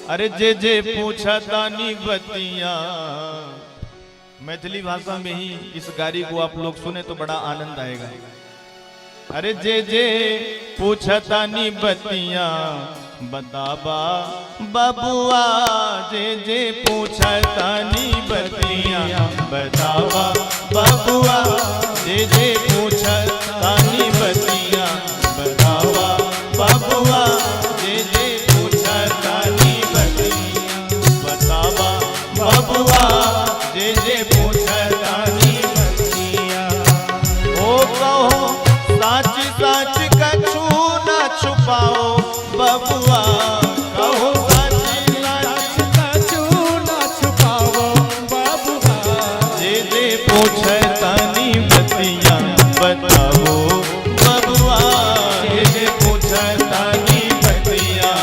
अरे जे जे पूछा तानी बतिया। मैथिली भाषा में ही इस गारी को आप लोग सुने तो बड़ा आनंद आएगा। अरे जे जे पूछा तानी बतिया बताबा बबुआ। जे जे पूछा तानी बतिया बताबा बबुआ। जे जे पूछा तानी बतिया बताबा बबुआ। जे जे पूछा तानी बतिया बताबा बबुआ। जे जे पूछा तानी बतिया। ओ कहो साच साच कछु न छुपाओ बबुआ। कहो साच साच कछु न छुपाओ बबुआ। जे जे पूछे तानी बतिया बताओ बबुआ। जे जे पूछे तानी बतिया।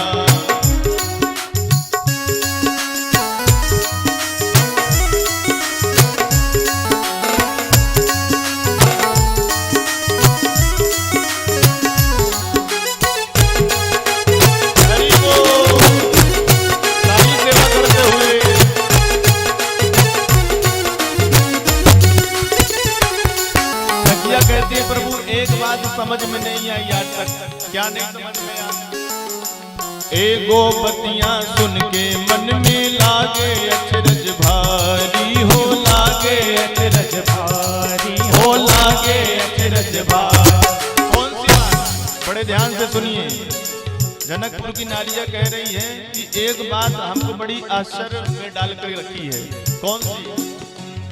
कहती है प्रभु एक बात समझ में नहीं आई आज तक। क्या नहीं समझ में आई? एगो बतियां सुन के मन में लागे अचरज भारी हो। लागे अचरज भारी हो। लागे अचरज भारी। कौन सी बात? बड़े ध्यान से सुनिए। जनकपुर की नारियां कह रही है कि एक बात हमको बड़ी आश्चर्य में डाल कर रखी है। कौन सी?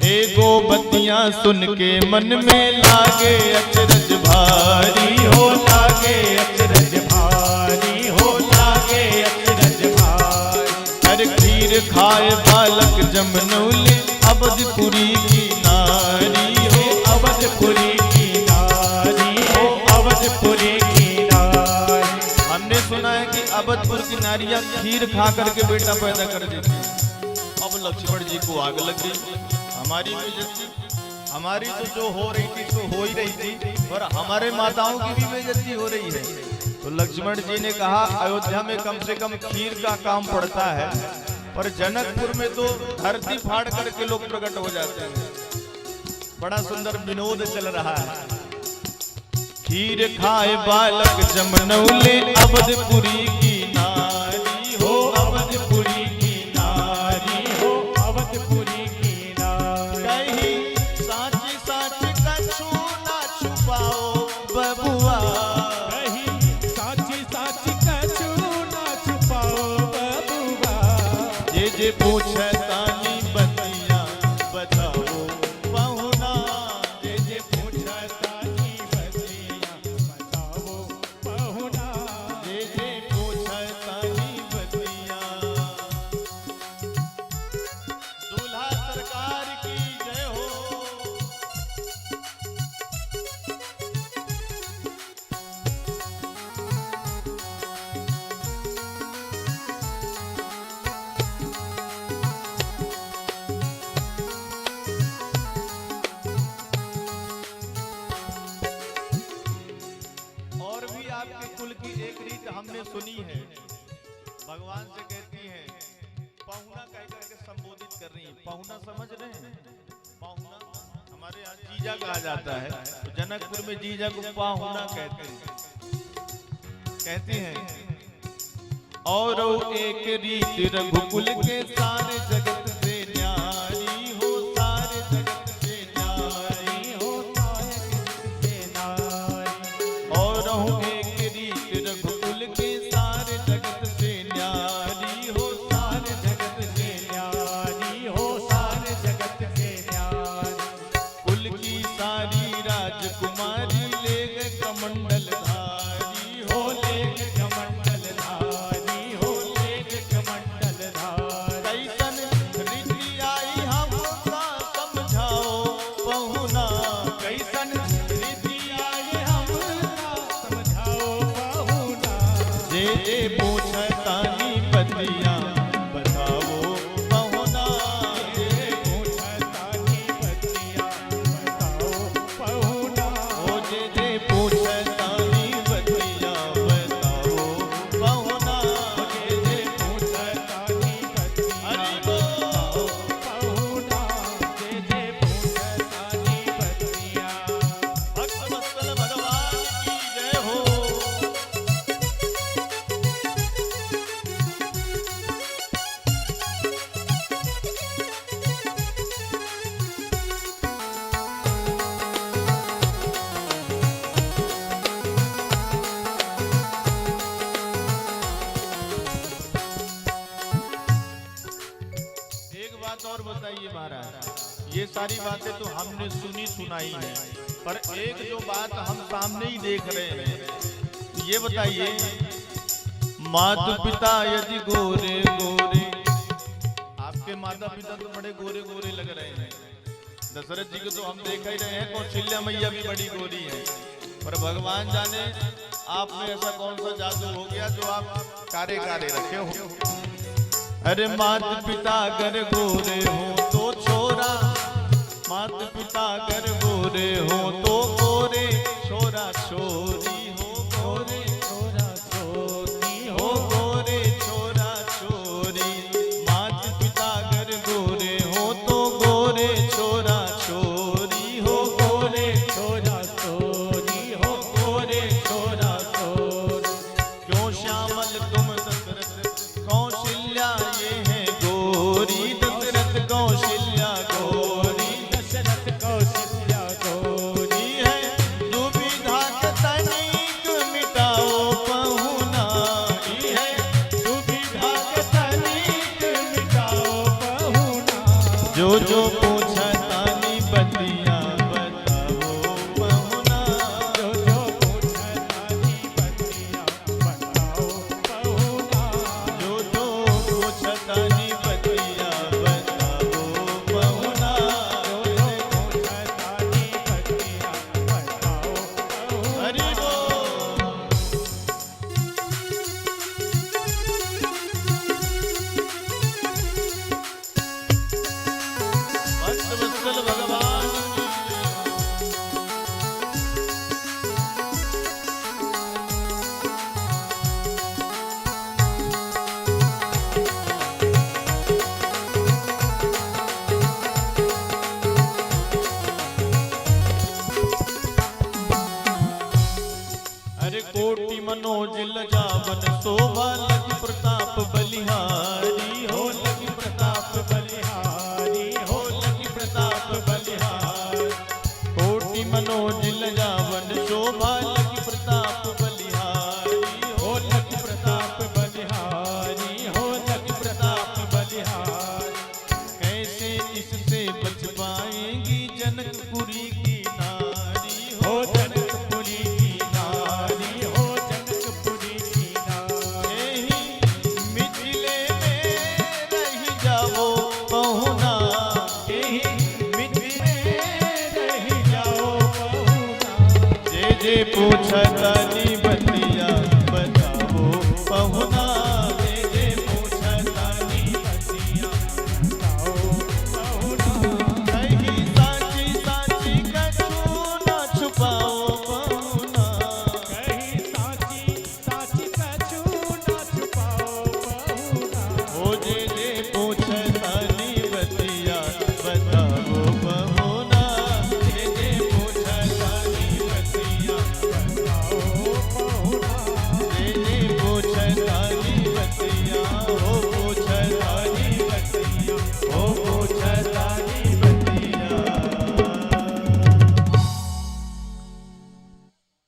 एगो बतियां सुन के मन में लागे अचरज भारी हो। लागे अचरज भारी हो। लागे अचरज भारी। हर खीर खाए बालक जमनौली अवधपुरी की नारी हो। अवधपुरी की नारी हो। अवधपुरी की नारी। हमने सुना है कि अवधपुर की नारियां खीर खा करके बेटा पैदा कर देती। अब लक्ष्मण जी को आग लग गई। हमारी बेइज्जती, हमारी तो जो हो रही थी तो हो ही रही थी और हमारे माताओं की भी बेइज्जती हो रही है। तो लक्ष्मण जी ने कहा अयोध्या में कम से कम खीर का काम पड़ता है, पर जनकपुर में तो धरती फाड़ करके लोग प्रकट हो जाते हैं। बड़ा सुंदर विनोद चल रहा है। खीर खाए बालक जमनौले अवधपुरी की नारी हो। अवधपुरी की नारी हो। अवधपुरी की नारी। कहीं साची साच कछु ना छुपाओ बबुआ। कहीं साची साच कछु ना छुपाओ बबुआ। जे जे पूछे तानी बतिया बताओ बहुना। जे जे पूछे तानी बतिया बताओ बहुना। जे जे पूछे तानी बतिया। दूल्हा सरकार की जय हो। और भी आपके कुल की एक रीत हमने सुनी है। भगवान से कहती है पहुना कह करके संबोधित कर रही है। पहुना समझ रहे हैं? पहुना हमारे यहाँ जीजा कहा जाता है, तो जनकपुर में जीजा को पहुना कहते हैं। कहती हैं और एक रीत रघुकुल के सारे जगत से न्यारी हो। सारे जगत से न्यारी हो। सारे जगत से न्यारी। और एक रीत रघुकुल के सारे जगत से न्यारी हो। सारे जगत से न्यारी हो। सारे जगत से न्यारी। कुल की सारी राजकुमारी ले गए कमंडल धारी हो। ले गए कमंडल धारी हो। ले गए कमंडल धारी। कैसन बात और बताइए महाराज, ये सारी बातें तो हमने सुनी सुनाई है, पर एक जो बात हम सामने ही देख रहे हैं, ये बताइए, माता पिता यदि गोरे गोरे, आपके माता पिता तो बड़े गोरे गोरे लग रहे हैं, दशरथ जी को तो हम देख ही रहे हैं, कौशल्या मैया भी बड़ी गोरी है, पर भगवान जाने आप में ऐसा कौन सा जादू हो गया जो आप कारे कारे रखे हो। अरे माता पिता अगर गोरे हो तो छोरा, माता पिता अगर गोरे हो तो गोरे छोरा छोरी हो, गोरे छोरा छोरी हो, गोरे छोरा छोरी। माता पिता अगर गोरे हो तो गोरे छोरा छोरी हो, गोरे छोरा छोरी हो, गोरे छोरा छोरी। क्यों श्यामल तुम दशरथ कौशल्या ये है गोरी, दशरथ कौशल्या गोरी, दशरथ कौशल्या गोरी है। दुविधा तनिक मिटाओ पहुना, ये है दुविधा तनिक मिटाओ पहुना। जो पूछा तानी बतिया बताओ पहुना, जो पूछा तानी बतिया बताओ पहुना, जो पूछा तानी बतिया बताओ पहुना, जो पूछा तानी बतिया बताओ पहुना। हरि बोल। भक्तवत्सल भगवान अरे कोटि मनोज लजावन शोभा लख प्रताप बलिहार।